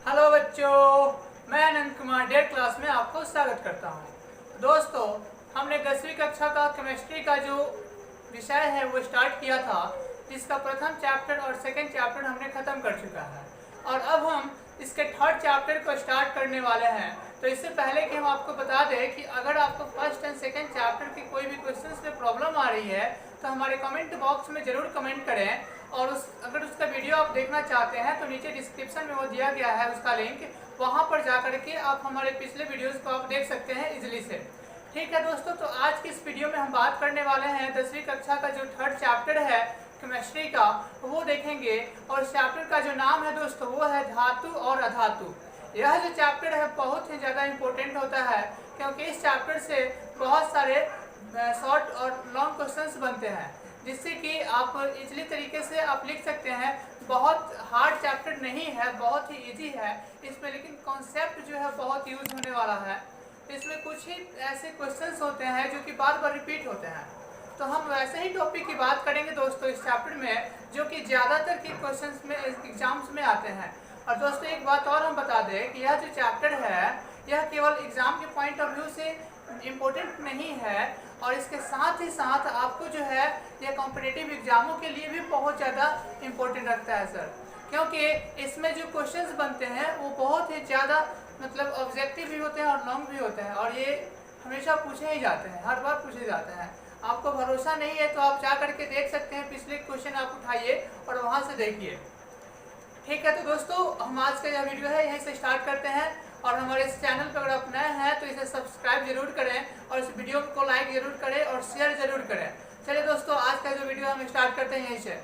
Hello बच्चों, मैं अनंत Kumar dare class में आपको स्वागत करता हूं। दोस्तों, हमने 10वीं कक्षा का केमिस्ट्री का जो विषय है वो स्टार्ट किया था, जिसका प्रथम चैप्टर और सेकंड चैप्टर हमने खत्म कर चुका है और अब हम इसके थर्ड चैप्टर को स्टार्ट करने वाले हैं। तो इससे पहले कि हम आपको बता दें कि अगर आपको फर्स्ट एंड सेकंड चैप्टर की कोई भी क्वेश्चंस में प्रॉब्लम आ रही है तो हमारे कमेंट बॉक्स में ज़रूर कमेंट करें और अगर उसका वीडियो आप देखना चाहते हैं तो नीचे डिस्क्रिप्शन में वो दिया गया है उसका लिंक, वहाँ पर जा करके आप हमारे पिछले वीडियोस को आप देख सकते हैं इजीली से। ठीक है दोस्तों, तो आज की इस वीडियो में हम बात करने वाले हैं 10वीं कक्षा का जो थर्ड चैप्टर है केमिस्ट्री का, वो देखेंगे। और इस चैप्टर का जो नाम है दोस्तों वो है धातु और अधातु। यह जो चैप्टर है बहुत ही ज़्यादा इम्पोर्टेंट होता है, क्योंकि इस चैप्टर से बहुत सारे शॉर्ट और लॉन्ग क्वेश्चंस बनते हैं, जिससे कि आप इजली तरीके से आप लिख सकते हैं। बहुत हार्ड चैप्टर नहीं है, बहुत ही इजी है इसमें, लेकिन कॉन्सेप्ट जो है बहुत यूज होने वाला है। इसमें कुछ ही ऐसे क्वेश्चंस होते हैं जो कि बार बार रिपीट होते हैं। तो हम वैसे ही टॉपिक की बात करेंगे दोस्तों इस चैप्टर में, जो कि ज़्यादातर के क्वेश्चंस में एग्जाम्स में आते हैं। और दोस्तों एक बात और हम बता दें कि यह जो चैप्टर है यह केवल एग्ज़ाम के पॉइंट ऑफ व्यू से इम्पोर्टेंट नहीं है, और इसके साथ ही साथ आपको जो है यह कॉम्पिटिटिव एग्जामों के लिए भी बहुत ज़्यादा इम्पोर्टेंट रखता है सर, क्योंकि इसमें जो क्वेश्चंस बनते हैं वो बहुत ही ज़्यादा मतलब ऑब्जेक्टिव भी होते हैं और लॉन्ग भी होते हैं, और ये हमेशा पूछे ही जाते हैं, हर बार पूछे जाते हैं। आपको भरोसा नहीं है तो आप जा करके देख सकते हैं, पिछले क्वेश्चन आप उठाइए और वहाँ से देखिए। ठीक है, तो दोस्तों हम आज का यह वीडियो है यहीं से स्टार्ट करते हैं। और हमारे इस चैनल पर अगर आप नए हैं तो इसे सब्सक्राइब जरूर करें और इस वीडियो को लाइक जरूर करें और शेयर जरूर करें। चलिए दोस्तों, आज का जो वीडियो हम स्टार्ट करते हैं यहीं से।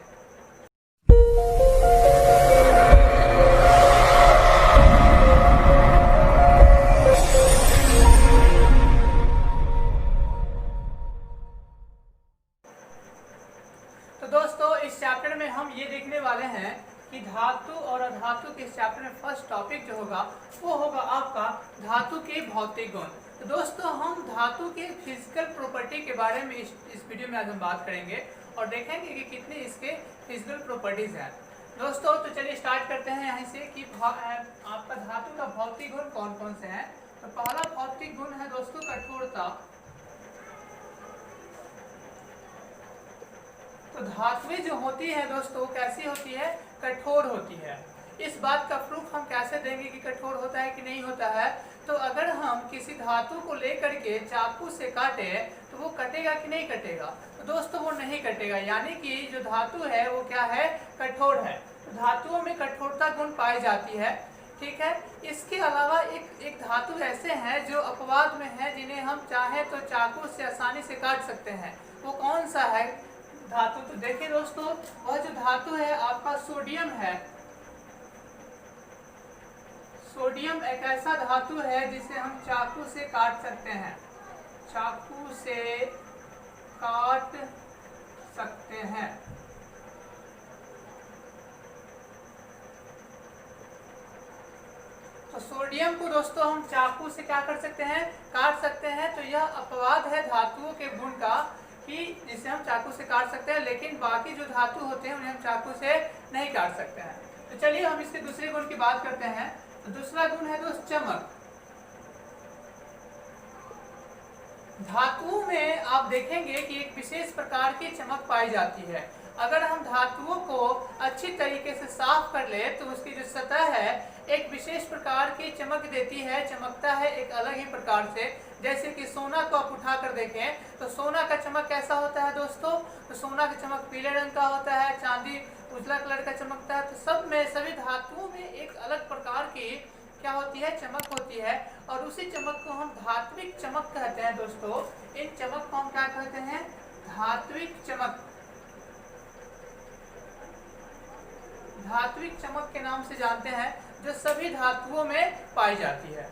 तो दोस्तों इस चैप्टर में हम ये देखने वाले हैं कि धातु और अधातु के चैप्टर में फर्स्ट टॉपिक जो होगा वो होगा आपका धातु के भौतिक गुण। तो दोस्तों हम धातु के फिजिकल प्रॉपर्टी के बारे में इस वीडियो में आज हम बात करेंगे और देखेंगे कि कितने इसके फिजिकल प्रॉपर्टीज हैं। दोस्तों तो चलिए स्टार्ट करते हैं यहाँ से कि आपका धातु का भौतिक गुण कौन कौन से हैं। तो पहला भौतिक गुण है दोस्तों कठोरता। तो धातुएं जो होती है दोस्तों कैसी होती है, कठोर होती है। इस बात का प्रूफ हम कैसे देंगे कि कठोर होता है कि नहीं होता है। तो अगर हम किसी धातु को लेकर के चाकू से काटे तो वो कटेगा कि नहीं कटेगा, तो दोस्तों वो नहीं कटेगा, यानी कि जो धातु है वो क्या है, कठोर है। तो धातुओं में कठोरता गुण पाई जाती है। ठीक है, इसके अलावा एक धातु ऐसे हैं जो अपवाद में है, जिन्हें हम चाहे तो चाकू से आसानी से काट सकते हैं। वो कौन सा है धातु, तो देखिए दोस्तों वह जो धातु है आपका सोडियम है। सोडियम एक ऐसा धातु है जिसे हम चाकू से काट सकते हैं, चाकू से काट सकते हैं। तो सोडियम को दोस्तों हम चाकू से क्या कर सकते हैं, काट सकते हैं। तो यह अपवाद है धातुओं के गुण का कि जिसे हम चाकू से काट सकते हैं, लेकिन बाकी जो धातु होते हैं उन्हें हम चाकू से नहीं काट सकते हैं। तो चलिए हम इसके दूसरे गुण की बात करते हैं। तो दूसरा गुण है दोस्त चमक। धातुओं में आप देखेंगे कि एक विशेष प्रकार की चमक पाई जाती है। अगर हम धातुओं को अच्छी तरीके से साफ कर ले तो उसकी जो सतह है एक विशेष प्रकार की चमक देती है, चमकता है एक अलग ही प्रकार से। जैसे कि सोना को आप उठा कर देखें तो सोना का चमक कैसा होता है दोस्तों, तो सोना का चमक पीले रंग का होता है, चांदी उजला कलर का चमकता है। तो सभी धातुओं में एक अलग प्रकार की क्या होती है, चमक होती है, और उसी चमक को हम धात्विक चमक कहते हैं दोस्तों। इन चमक को हम क्या कहते हैं, धात्विक चमक। धात्विक चमक के नाम से जानते हैं, जो सभी धातुओं में पाई जाती है।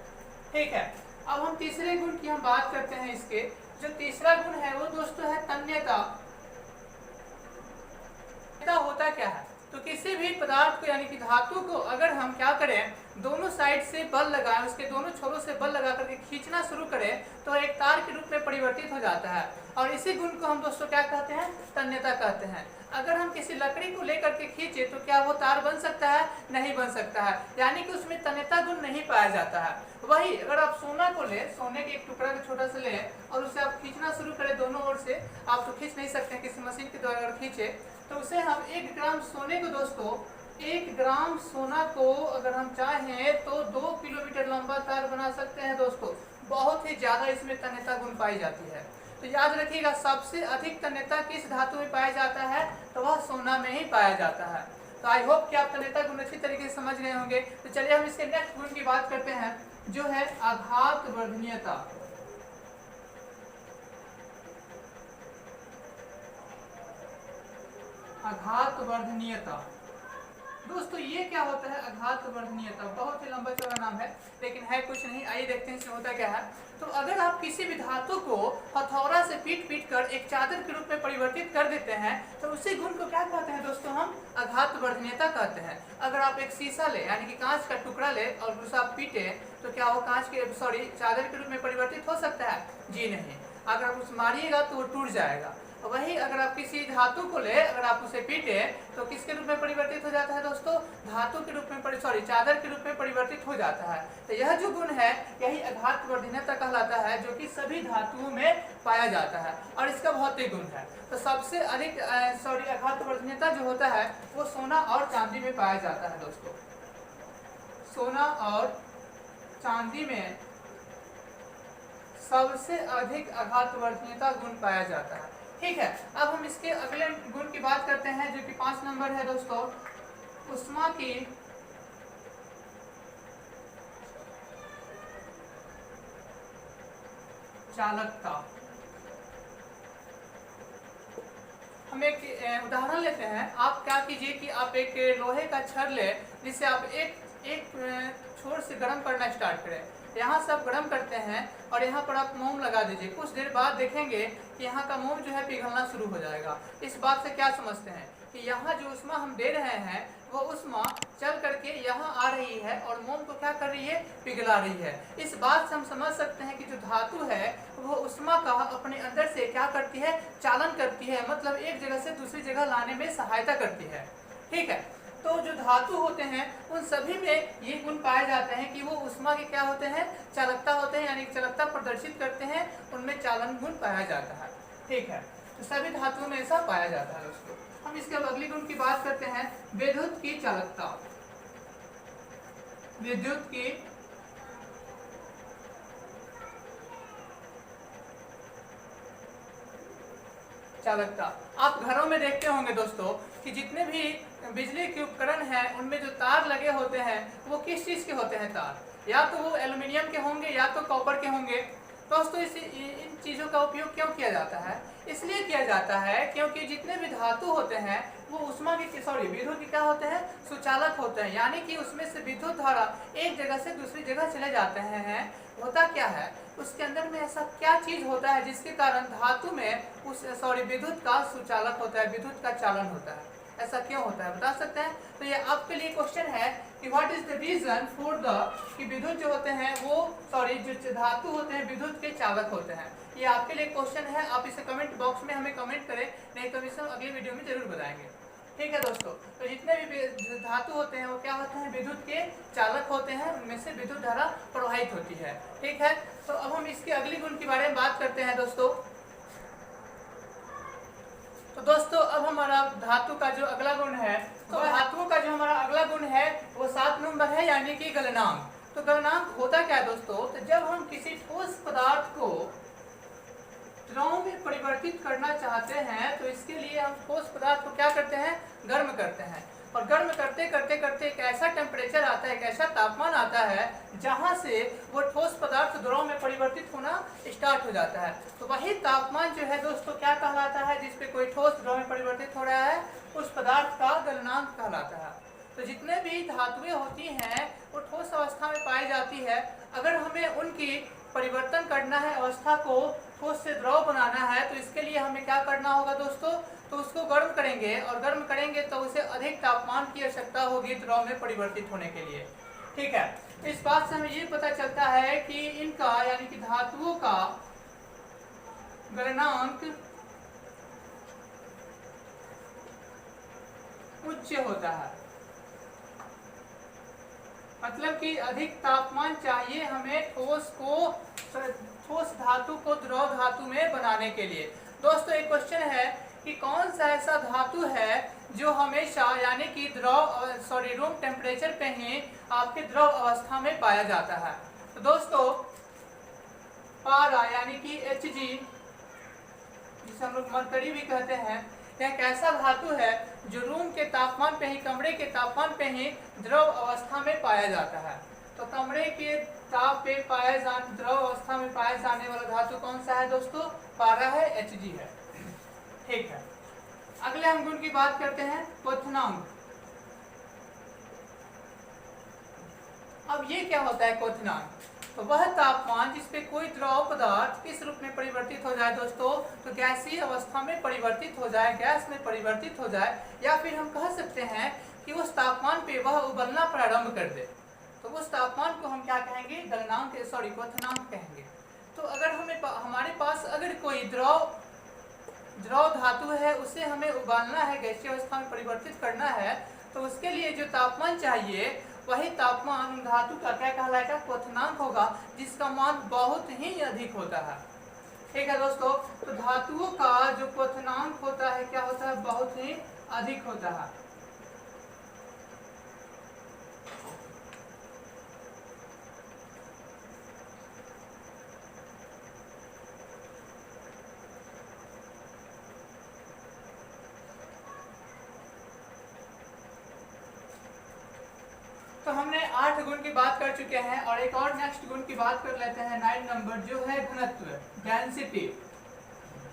ठीक है, अब हम तीसरे गुण की हम बात करते हैं। इसके जो तीसरा गुण है वो दोस्तों है तन्यता। होता क्या है, तो तो किसी भी पदार्थ को यानी कि धातु को अगर हम क्या करें, दोनों साइड से बल लगाएं, उसके दोनों छोरों से बल लगा करके खींचना शुरू करें तो एक तार के रूप में परिवर्तित हो जाता है। और इसी गुण को हम दोस्तों क्या कहते हैं, तन्यता कहते हैं। अगर हम किसी लकड़ी को लेकर के खींचे तो क्या वो तार बन सकता है, नहीं बन सकता है, यानी कि उसमें तन्यता गुण नहीं पाया जाता है। वही अगर आप सोना को ले, सोने के एक टुकड़ा को छोटा सा ले और उसे आप खींचना शुरू करें दोनों ओर से, आप तो खींच नहीं सकते हैं, किसी मशीन के द्वारा अगर खींचे तो उसे हम 1 ग्राम सोने को दोस्तों, 1 ग्राम सोना को अगर हम चाहें तो 2 किलोमीटर लंबा तार बना सकते हैं दोस्तों। बहुत ही ज्यादा इसमें तन्यता गुण पाई जाती है। तो याद रखिएगा, सबसे अधिक तन्यता किस धातु में पाया जाता है, तो वह सोना में ही पाया जाता है। तो आई होप कि आप तन्यता गुण अच्छी तरीके से समझ गए होंगे। तो चलिए हम इसके नेक्स्ट गुण की बात करते हैं, जो है आघात वर्धनीयता। आघात वर्धनीयता दोस्तों ये क्या होता है, आघात वर्धनीयता बहुत ही लंबा चौड़ा नाम है, लेकिन है कुछ नहीं। आइए देखते हैं इसमें होता क्या है। तो अगर आप किसी भी धातु को हथौड़ा से पीट कर एक चादर के रूप में परिवर्तित कर देते हैं तो उसी गुण को क्या कहते हैं दोस्तों, हम आघात वर्धनीयता कहते हैं। अगर आप एक शीशा ले यानी कि कांच का टुकड़ा ले और उसे आप पीटे तो क्या वो कांच के चादर के रूप में परिवर्तित हो सकता है, जी नहीं। अगर आप उसे मारिएगा तो वो टूट जाएगा। वही अगर आप किसी धातु को ले, अगर आप उसे पीटे तो किसके रूप में परिवर्तित हो जाता है दोस्तों, धातु के रूप में चादर के रूप में परिवर्तित हो जाता है। तो यह जो गुण है यही आघात वर्धनीयता कहलाता है, जो कि सभी धातुओं में पाया जाता है और इसका भौतिक गुण है। तो सबसे अधिक आघात वर्धनीयता जो होता है वो सोना और चांदी में पाया जाता है दोस्तों। सोना और चांदी में सबसे अधिक आघात वर्धनीयता गुण पाया जाता है। ठीक है, अब हम इसके अगले गुण की बात करते हैं, जो कि 5 नंबर है दोस्तों, उष्मा की चालकता। हम एक उदाहरण लेते हैं। आप क्या कीजिए कि आप एक लोहे का छड़ ले, जिसे आप एक छोर से गर्म करना स्टार्ट करें। यहाँ से आप गर्म करते हैं और यहाँ पर आप मोम लगा दीजिए। कुछ देर बाद देखेंगे कि यहाँ का मोम जो है पिघलना शुरू हो जाएगा। इस बात से क्या समझते हैं कि यहाँ जो उष्मा हम दे रहे हैं वो उष्मा चल करके यहाँ आ रही है और मोम को क्या कर रही है, पिघला रही है। इस बात से हम समझ सकते हैं कि जो धातु है वो उष्मा का अपने अंदर से क्या करती है, चालन करती है, मतलब एक जगह से दूसरी जगह लाने में सहायता करती है। ठीक है, तो जो धातु होते हैं उन सभी में ये गुण पाए जाते हैं कि वो उष्मा के क्या होते हैं, चालकता होते हैं, यानी चालकता प्रदर्शित करते हैं, उनमें चालन गुण पाया जाता है। ठीक है, तो सभी धातुओं में ऐसा पाया जाता है दोस्तों। हम इसके अगली गुण की बात करते हैं, विद्युत की चालकता। विद्युत की चालकता। आप घरों में देखते होंगे दोस्तों कि जितने भी बिजली के उपकरण हैं उनमें जो तार लगे होते हैं वो किस चीज के होते हैं, तार या तो वो एल्युमिनियम के होंगे या तो कॉपर के होंगे। दोस्तों इन चीजों का उपयोग क्यों किया जाता है, इसलिए किया जाता है क्योंकि जितने भी धातु होते हैं वो उष्मा के विद्युत के क्या होते हैं, सुचालक होते हैं, यानी कि उसमें से विद्युत धारा एक जगह से दूसरी जगह चले जाते हैं। होता क्या है, उसके अंदर में ऐसा क्या चीज होता है जिसके कारण धातु में विद्युत का सुचालक होता है, विद्युत का चालन होता है। ऐसा क्यों होता है बता सकते हैं? तो ये आपके लिए क्वेश्चन है कि what is the reason for the कि विद्युत जो होते हैं वो जो धातु होते हैं विद्युत के चालक होते हैं। ये आपके लिए क्वेश्चन है, आप इसे कमेंट बॉक्स में हमें कमेंट करें, नहीं तो इसे हम अगली वीडियो में जरूर बताएंगे। ठीक है दोस्तों, तो जितने भी धातु होते हैं वो क्या होते हैं, विद्युत के चालक होते हैं, उनमें से विद्युत धारा प्रवाहित होती है। ठीक है, तो अब हम इसके अगली गुण के बारे में बात करते हैं दोस्तों। तो दोस्तों अब हमारा धातु का जो अगला गुण है, तो धातुओं का जो हमारा अगला गुण है वो 7 नंबर है, यानी कि गलनांक। तो गलनांक होता क्या है दोस्तों, तो जब हम किसी ठोस पदार्थ को द्रव में परिवर्तित करना चाहते हैं तो इसके लिए हम ठोस पदार्थ को क्या करते हैं, गर्म करते हैं। और गर्म करते करते करते एक ऐसा टेम्परेचर आता है, एक ऐसा तापमान आता है जहां से वो ठोस पदार्थ द्रव में परिवर्तित होना स्टार्ट हो जाता है। तो वही तापमान जो है दोस्तों क्या कहलाता है, जिसपे कोई ठोस द्रव में परिवर्तित हो रहा है, उस पदार्थ का गलनांक कहलाता है। तो जितने भी धातुएं होती हैं वो ठोस अवस्था में पाई जाती है। अगर हमें उनकी परिवर्तन करना है अवस्था को, ठोस से द्रव बनाना है तो इसके लिए हमें क्या करना होगा दोस्तों, तो उसको गर्म करेंगे और गर्म करेंगे तो उसे अधिक तापमान की आवश्यकता होगी द्रव में परिवर्तित होने के लिए। ठीक है, इस बात से हमें ये पता चलता है कि इनका यानी कि धातुओं का गलनांक उच्च होता है, मतलब कि अधिक तापमान चाहिए हमें ठोस धातु को द्रव धातु में बनाने के लिए। दोस्तों एक क्वेश्चन है कि कौन सा ऐसा धातु है जो हमेशा यानी कि रूम टेम्परेचर पे ही आपके द्रव अवस्था में पाया जाता है। तो दोस्तों पारा यानी कि Hg, जिसे हम लोग मरकरी भी कहते हैं, यह एक ऐसा धातु है जो रूम के तापमान पे ही, कमरे के तापमान पे ही द्रव अवस्था में पाया जाता है। तो कमरे के ताप पे द्रव अवस्था में पाया जाने वाला धातु कौन सा है दोस्तों, पारा है, Hg है। ठीक है, अगले हम गुण की बात करते हैं, क्वथनांक। अब ये क्या होता है क्वथनांक, तो वह तापमान जिसपे कोई द्रव पदार्थ किस रूप में परिवर्तित हो जाए दोस्तों, तो गैसीय अवस्था में परिवर्तित हो जाए, गैस में परिवर्तित हो जाए, या फिर हम कह सकते हैं कि उस तापमान पे वह उबलना प्रारंभ कर दे, तो उस तापमान को हम क्या कहेंगे, क्वथनांक कहेंगे। तो अगर हमारे पास अगर कोई द्रव धातु है, उसे हमें उबालना है, गैसीय अवस्था में परिवर्तित करना है, तो उसके लिए जो तापमान चाहिए वही तापमान धातु का क्या कहलाएगा, क्वथनांक होगा, जिसका मान बहुत ही अधिक होता है। ठीक है दोस्तों, तो धातुओं का जो क्वथनांक होता है क्या होता है, बहुत ही अधिक होता है। तो हमने 8 गुण की बात कर चुके हैं और एक और नेक्स्ट गुण की बात कर लेते हैं, 9 नंबर, जो है घनत्व, डेंसिटी।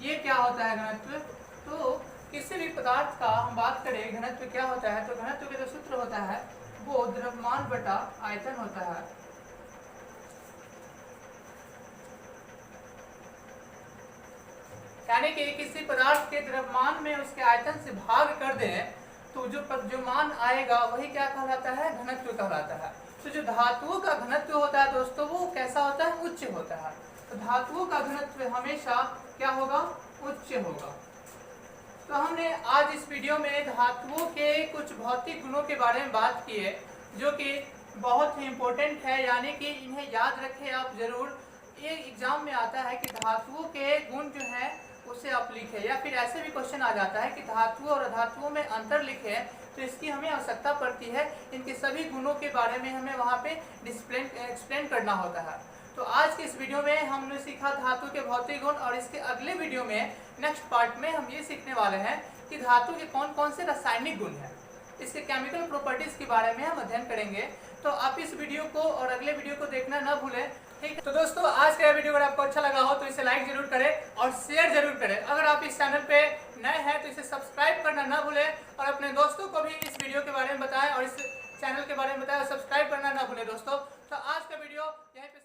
ये क्या होता है घनत्व, तो किसी भी पदार्थ का हम बात करें घनत्व क्या होता है, तो घनत्व का जो सूत्र होता है वो द्रव्यमान बटा आयतन होता है। यानी कि किसी पदार्थ के द्रव्यमान में उसके आयतन से भाग कर दें तो जो मान आएगा वही क्या कहलाता है, घनत्व कहलाता है। तो जो धातुओं का घनत्व होता है दोस्तों वो कैसा होता है, उच्च होता है। तो धातुओं का घनत्व हमेशा क्या होगा, उच्च होगा। तो हमने आज इस वीडियो में धातुओं के कुछ भौतिक गुणों के बारे में बात की है, जो कि बहुत ही इम्पोर्टेंट है, यानी कि इन्हें याद रखें आप जरूर। ये एग्जाम में आता है कि धातुओं के गुण जो है उसे आप लिखें, या फिर ऐसे भी क्वेश्चन आ जाता है कि धातुओं और अधातुओं में अंतर लिखें, तो इसकी हमें आवश्यकता पड़ती है। इनके सभी गुणों के बारे में हमें वहाँ पे एक्सप्लेन करना होता है। तो आज के इस वीडियो में हमने सीखा धातु के भौतिक गुण, और इसके अगले वीडियो में नेक्स्ट पार्ट में हम ये सीखने वाले हैं कि धातु के कौन कौन से रासायनिक गुण हैं, इसके केमिकल प्रॉपर्टीज के बारे में हम अध्ययन करेंगे। तो आप इस वीडियो को और अगले वीडियो को देखना ना भूलें। ठीक है, तो दोस्तों आज का वीडियो अगर आपको अच्छा लगा हो तो इसे लाइक जरूर करें और शेयर जरूर करें। अगर आप इस चैनल पे नए हैं तो इसे सब्सक्राइब करना ना भूलें, और अपने दोस्तों को भी इस वीडियो के बारे में बताएं और इस चैनल के बारे में बताएं, और सब्सक्राइब करना ना भूलें दोस्तों। तो आज का वीडियो यहीं पे